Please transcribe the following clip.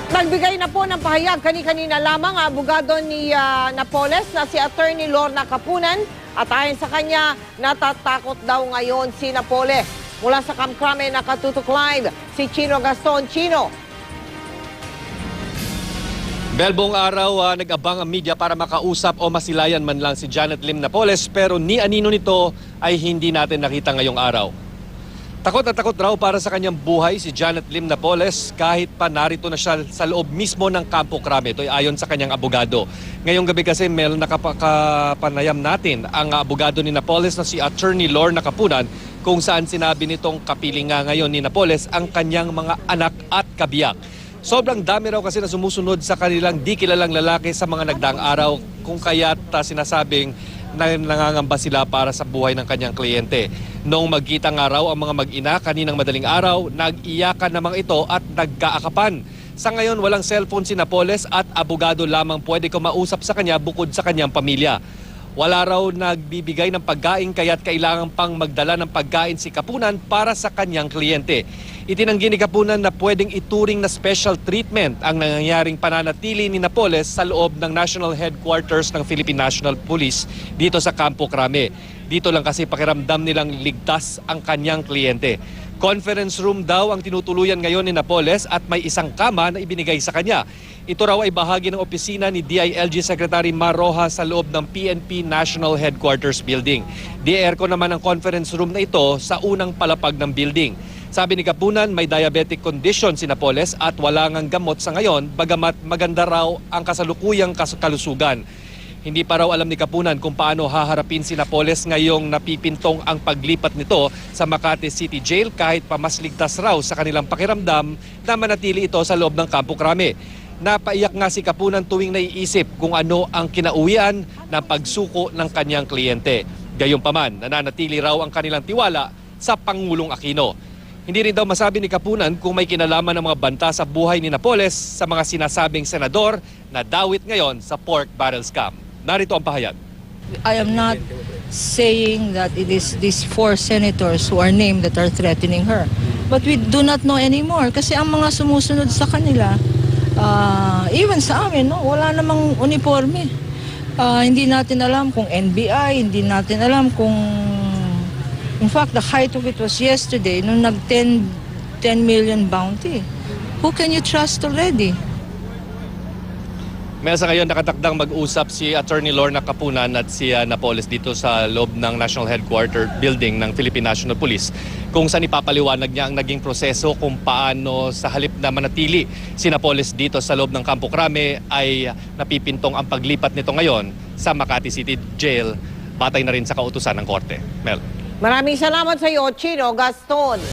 Nagbigay na po ng pahayag kani-kanina lamang ang abogado ni Napoles na si Attorney Lorna Capunan at ayon sa kanya, natatakot daw ngayon si Napoles. Mula sa Kamkrame, nakatutok live si Chino Gaston. Chino. Buong araw, nag-abang ang media para makausap o masilayan man lang si Janet Lim Napoles pero ni anino nito ay hindi natin nakita ngayong araw. Takot na takot raw para sa kanyang buhay si Janet Lim Napoles kahit pa narito na siya sa loob mismo ng Campo Crame. Ito ay ayon sa kanyang abogado. Ngayong gabi kasi nakakapanayam natin ang abogado ni Napoles na si Attorney Lorna Capunan kung saan sinabi nitong kapiling nga ngayon ni Napoles ang kanyang mga anak at kabiyak. Sobrang dami raw kasi na sumusunod sa kanilang di kilalang lalaki sa mga nagdaang araw kung kaya't sinasabing nangangamba sila para sa buhay ng kanyang kliyente. Noong magkita nga raw ang mga mag-ina kaninang madaling araw, nag-iyakan namang ito at nagkaakapan. Sa ngayon, walang cellphone si Napoles at abogado lamang pwede kumausap sa kanya bukod sa kanyang pamilya. Wala raw nagbibigay ng pagkain kaya't kailangan pang magdala ng pagkain si Capunan para sa kanyang kliyente. Itinanggi ni Capunan na pwedeng ituring na special treatment ang nangyayaring pananatili ni Napoles sa loob ng National Headquarters ng Philippine National Police dito sa Campo Crame. Dito lang kasi pakiramdam nilang ligtas ang kanyang kliyente. Conference room daw ang tinutuluyan ngayon ni Napoles at may isang kama na ibinigay sa kanya. Ito raw ay bahagi ng opisina ni DILG Secretary Mar Rojas sa loob ng PNP National Headquarters Building. Di-aircon naman ang conference room na ito sa unang palapag ng building. Sabi ni Capunan, may diabetic condition si Napoles at wala ngang gamot sa ngayon, bagamat maganda raw ang kasalukuyang kalusugan. Hindi pa raw alam ni Capunan kung paano haharapin si Napoles ngayong napipintong ang paglipat nito sa Makati City Jail kahit pa mas ligtas raw sa kanilang pakiramdam na manatili ito sa loob ng Campo Crame. Napaiyak nga si Capunan tuwing naiisip kung ano ang kinauwian ng pagsuko ng kanyang kliyente. Gayunpaman, nananatili raw ang kanilang tiwala sa Pangulong Aquino. Hindi rin daw masabi ni Capunan kung may kinalaman ng mga banta sa buhay ni Napoles sa mga sinasabing senador na dawit ngayon sa pork barrel scam. Narito ang pahayag. I am not saying that it is these 4 senators who are named that are threatening her. But we do not know anymore kasi ang mga sumusunod sa kanila, even sa amin, no, wala namang uniforme. Hindi natin alam kung NBI, hindi natin alam kung... In fact, the height of it was yesterday nung nag-10 million bounty. Who can you trust already? Maya sa ngayon nakatakdang mag-usap si Attorney Lorna Capunan at si Napoles dito sa loob ng National Headquarters Building ng Philippine National Police kung saan ipapaliwanag niya ang naging proseso kung paano sa halip na manatili si Napoles dito sa loob ng Campo Crame ay napipintong ang paglipat nito ngayon sa Makati City Jail batay na rin sa kautusan ng korte. Mel. Maraming salamat sa iyo, Chino Gaston.